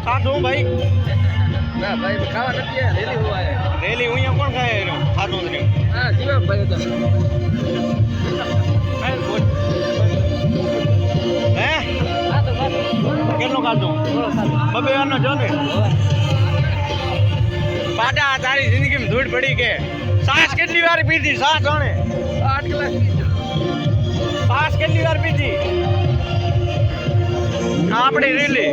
ખાધું ભાઈ ના ભાઈ ખાવા નથી રેલી હોવા રેલી અહીંયા કોણ ખાય એનું ખાધું જ નહીં હા જીવા ભાઈ તો હે આ તો ખાધું કેટલું ખાધું બબે વાનો જો ને પાટા તારી જિંદગીમાં ધૂળ પડી કે સાસ કેટલી વાર પીધી સાસ આણે 8 કલાક સાસ કેટલી વાર પીધી આપણી રેલી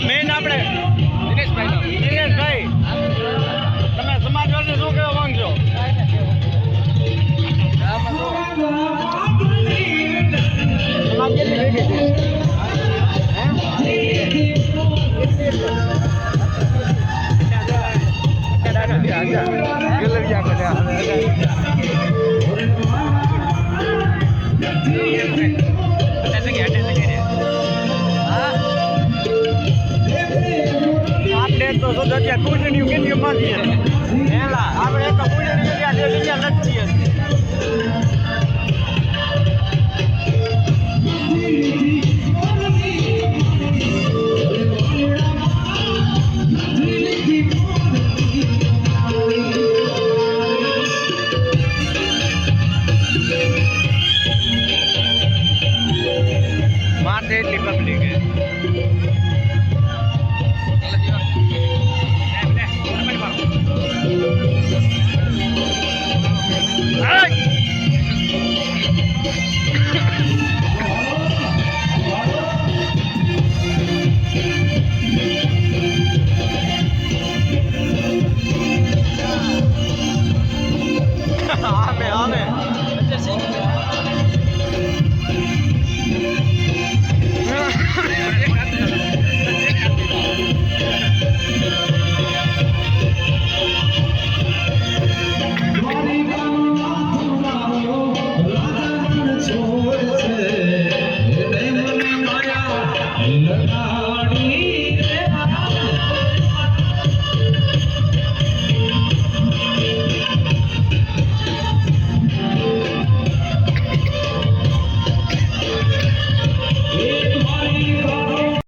મેન આપણે દિનેશભાઈ તમે સમાજ વર્ષે શું કહેવા માંગશો સમાજ કેટલી ભેગી છે તો શું જગ્યા કુંડળીઓ કેટલી માંગીએ આપણે એક કુંડળી જગ્યા નથી માથે એટલી પબ્લિક હે